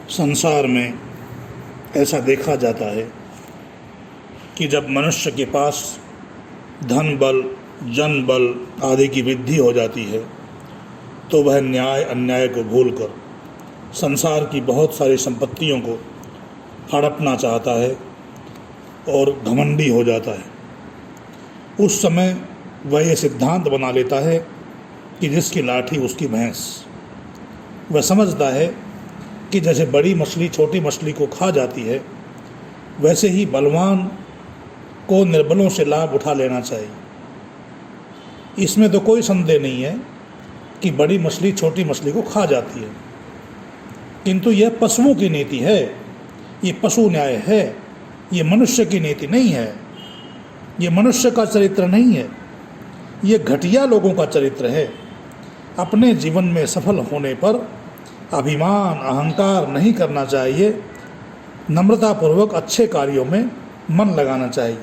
संसार में ऐसा देखा जाता है कि जब मनुष्य के पास धन बल, जन बल आदि की वृद्धि हो जाती है तो वह न्याय अन्याय को भूलकर संसार की बहुत सारी संपत्तियों को हड़पना चाहता है और घमंडी हो जाता है। उस समय वह यह सिद्धांत बना लेता है कि जिसकी लाठी उसकी भैंस। वह समझता है कि जैसे बड़ी मछली छोटी मछली को खा जाती है, वैसे ही बलवान को निर्बलों से लाभ उठा लेना चाहिए। इसमें तो कोई संदेह नहीं है कि बड़ी मछली छोटी मछली को खा जाती है, किंतु यह पशुओं की नीति है, ये पशु न्याय है, ये मनुष्य की नीति नहीं है, ये मनुष्य का चरित्र नहीं है, ये घटिया लोगों का चरित्र है। अपने जीवन में सफल होने पर अभिमान अहंकार नहीं करना चाहिए, नम्रतापूर्वक अच्छे कार्यों में मन लगाना चाहिए।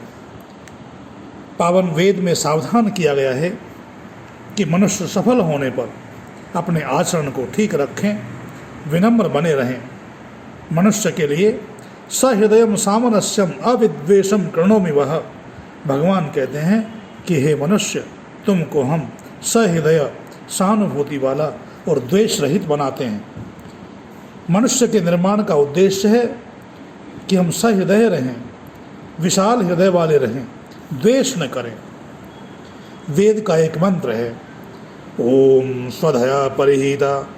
पावन वेद में सावधान किया गया है कि मनुष्य सफल होने पर अपने आचरण को ठीक रखें, विनम्र बने रहें। मनुष्य के लिए सहृदयम सामनस्यम अविद्वेषम कृणोमि वह। भगवान कहते हैं कि हे मनुष्य, तुमको हम सहृदय सहानुभूति वाला और द्वेष रहित बनाते हैं। मनुष्य के निर्माण का उद्देश्य है कि हम सहृदय रहें, विशाल हृदय वाले रहें, द्वेष न करें। वेद का एक मंत्र है, ओम स्वधया परिहिता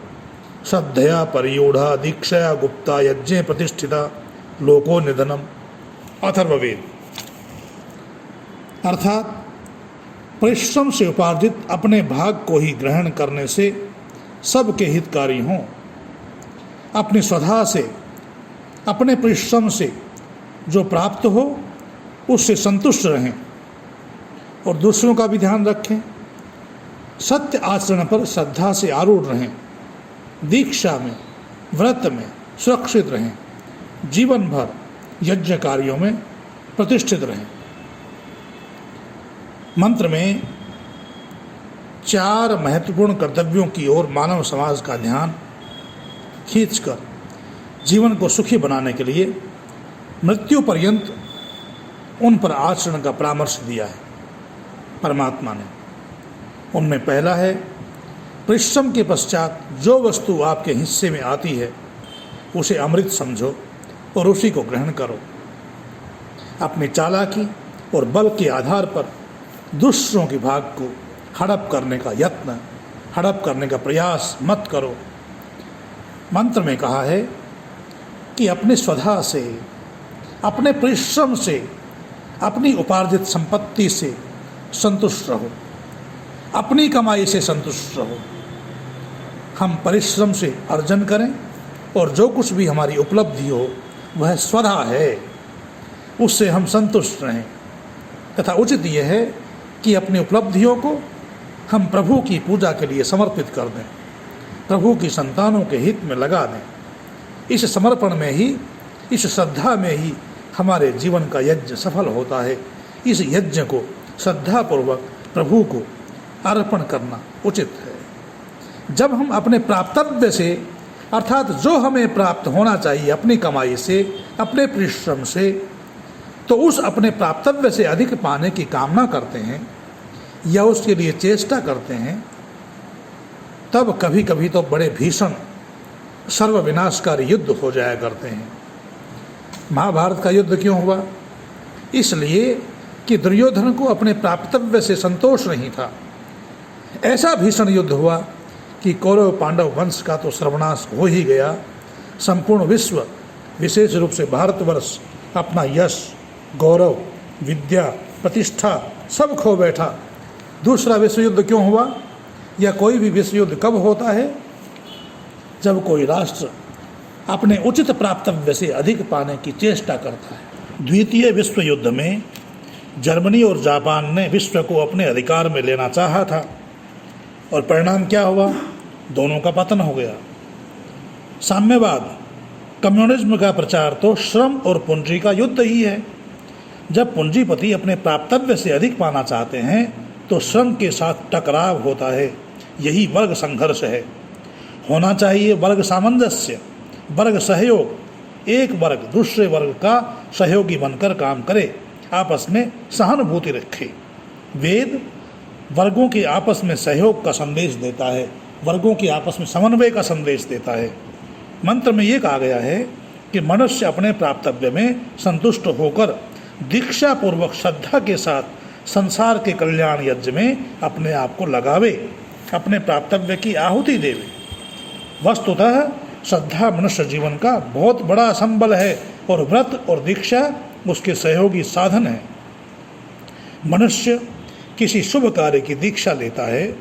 श्रद्धया परियूढ़ा दीक्षया गुप्ता यज्ञे प्रतिष्ठिता लोको निधनम। अथर्ववेद। अर्थात परिश्रम से उपार्जित अपने भाग को ही ग्रहण करने से सबके हितकारी हों। अपनी स्वधा से, अपने परिश्रम से जो प्राप्त हो उससे संतुष्ट रहें और दूसरों का भी ध्यान रखें। सत्य आचरण पर श्रद्धा से आरूढ़ रहें, दीक्षा में, व्रत में सुरक्षित रहें, जीवन भर यज्ञ कार्यों में प्रतिष्ठित रहें। मंत्र में 4 महत्वपूर्ण कर्तव्यों की ओर मानव समाज का ध्यान खींचकर जीवन को सुखी बनाने के लिए मृत्यु पर्यंत उन पर आचरण का परामर्श दिया है परमात्मा ने। उनमें पहला है, परिश्रम के पश्चात जो वस्तु आपके हिस्से में आती है उसे अमृत समझो और उसी को ग्रहण करो। अपनी चालाकी और बल के आधार पर दूसरों के भाग को हड़प करने का यत्न, हड़प करने का प्रयास मत करो। मंत्र में कहा है कि अपनी स्वधा से, अपने परिश्रम से, अपनी उपार्जित संपत्ति से संतुष्ट रहो, अपनी कमाई से संतुष्ट रहो। हम परिश्रम से अर्जन करें और जो कुछ भी हमारी उपलब्धि हो वह स्वधा है, उससे हम संतुष्ट रहें। तथा उचित यह है कि अपनी उपलब्धियों को हम प्रभु की पूजा के लिए समर्पित कर दें, प्रभु की संतानों के हित में लगा दें। इस समर्पण में ही, इस श्रद्धा में ही हमारे जीवन का यज्ञ सफल होता है। इस यज्ञ को श्रद्धापूर्वक प्रभु को अर्पण करना उचित है। जब हम अपने प्राप्तव्य से, अर्थात जो हमें प्राप्त होना चाहिए अपनी कमाई से, अपने परिश्रम से, तो उस अपने प्राप्तव्य से अधिक पाने की कामना करते हैं या उसके लिए चेष्टा करते हैं, तब कभी कभी तो बड़े भीषण सर्वविनाशकारी युद्ध हो जाया करते हैं। महाभारत का युद्ध क्यों हुआ? इसलिए कि दुर्योधन को अपने प्राप्तव्य से संतोष नहीं था। ऐसा भीषण युद्ध हुआ कि कौरव पांडव वंश का तो सर्वनाश हो ही गया। संपूर्ण विश्व, विशेष रूप से भारतवर्ष, अपना यश, गौरव, विद्या, प्रतिष्ठा सब खो बैठा। दूसरा विश्व युद्ध क्यों हुआ? या कोई भी विश्व युद्ध कब होता है? जब कोई राष्ट्र अपने उचित प्राप्तव्य से अधिक पाने की चेष्टा करता है। द्वितीय विश्व युद्ध में जर्मनी और जापान ने विश्व को अपने अधिकार में लेना चाहा था और परिणाम क्या हुआ? दोनों का पतन हो गया। साम्यवाद, कम्युनिज्म का प्रचार तो श्रम और पूंजी का युद्ध ही है। जब पूंजीपति अपने प्राप्तव्य से अधिक पाना चाहते हैं तो श्रम के साथ टकराव होता है। यही वर्ग संघर्ष है। होना चाहिए वर्ग सामंजस्य, वर्ग सहयोग, एक वर्ग दूसरे वर्ग का सहयोगी बनकर काम करे, आपस में सहानुभूति रखे। वेद वर्गों के आपस में सहयोग का संदेश देता है, वर्गों के आपस में समन्वय का संदेश देता है। मंत्र में ये कहा गया है कि मनुष्य अपने प्राप्तव्य में संतुष्ट होकर दीक्षा पूर्वक श्रद्धा के साथ संसार के कल्याण यज्ञ में अपने आप को लगावे, अपने प्राप्तव्य की आहुति देवे। वस्तुतः श्रद्धा मनुष्य जीवन का बहुत बड़ा संबल है और व्रत और दीक्षा उसके सहयोगी साधन है। मनुष्य किसी शुभ कार्य की दीक्षा लेता है,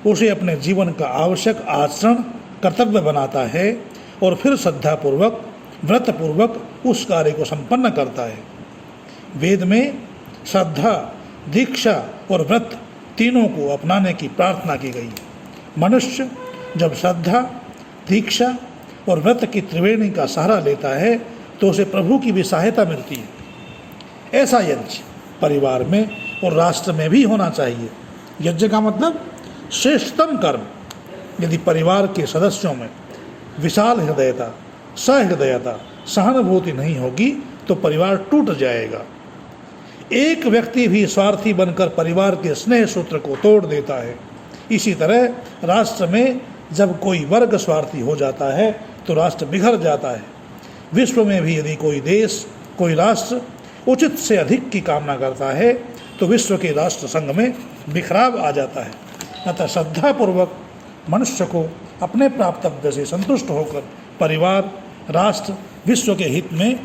उसे अपने जीवन का आवश्यक आचरण कर्तव्य बनाता है और फिर श्रद्धापूर्वक व्रतपूर्वक उस कार्य को संपन्न करता है। वेद में श्रद्धा, दीक्षा और व्रत तीनों को अपनाने की प्रार्थना की गई। मनुष्य जब श्रद्धा, दीक्षा और व्रत की त्रिवेणी का सहारा लेता है तो उसे प्रभु की भी सहायता मिलती है। ऐसा यज्ञ परिवार में और राष्ट्र में भी होना चाहिए। यज्ञ का मतलब श्रेष्ठतम कर्म। यदि परिवार के सदस्यों में विशाल हृदयता, सहृदयता, सहानुभूति नहीं होगी तो परिवार टूट जाएगा। एक व्यक्ति भी स्वार्थी बनकर परिवार के स्नेह सूत्र को तोड़ देता है। इसी तरह राष्ट्र में जब कोई वर्ग स्वार्थी हो जाता है तो राष्ट्र बिखर जाता है। विश्व में भी यदि कोई देश, कोई राष्ट्र उचित से अधिक की कामना करता है तो विश्व के राष्ट्र संघ में बिखराव आ जाता है। अतः श्रद्धापूर्वक मनुष्य को अपने प्राप्तव्य से संतुष्ट होकर परिवार, राष्ट्र, विश्व के हित में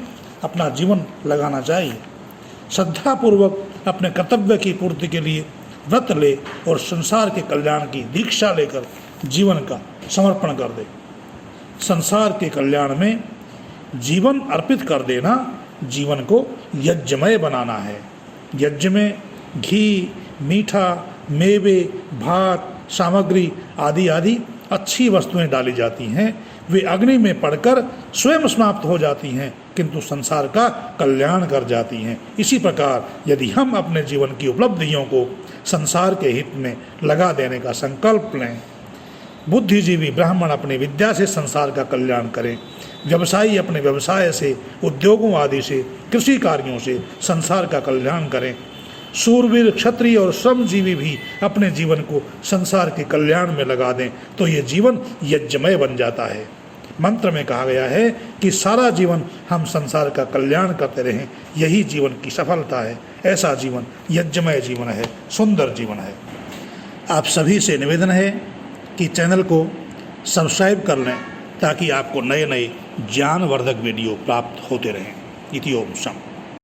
अपना जीवन लगाना चाहिए। श्रद्धापूर्वक अपने कर्तव्य की पूर्ति के लिए व्रत ले और संसार के कल्याण की दीक्षा लेकर जीवन का समर्पण कर दे। संसार के कल्याण में जीवन अर्पित कर देना जीवन को यज्ञमय बनाना है। यज्ञ में घी, मीठा, मेवे, भात, सामग्री आदि आदि अच्छी वस्तुएं डाली जाती हैं। वे अग्नि में पड़कर स्वयं समाप्त हो जाती हैं किंतु संसार का कल्याण कर जाती हैं। इसी प्रकार यदि हम अपने जीवन की उपलब्धियों को संसार के हित में लगा देने का संकल्प लें, बुद्धिजीवी ब्राह्मण अपनी विद्या से संसार का कल्याण करें, व्यवसायी अपने व्यवसाय से, उद्योगों आदि से, कृषि कार्यों से संसार का कल्याण करें, शूरवीर, क्षत्रिय और श्रमजीवी भी अपने जीवन को संसार के कल्याण में लगा दें तो ये जीवन यज्ञमय बन जाता है। मंत्र में कहा गया है कि सारा जीवन हम संसार का कल्याण करते रहें, यही जीवन की सफलता है। ऐसा जीवन यज्ञमय जीवन है, सुंदर जीवन है। आप सभी से निवेदन है कि चैनल को सब्सक्राइब कर लें ताकि आपको नए नए ज्ञानवर्धक वीडियो प्राप्त होते रहें। इति ओम शम।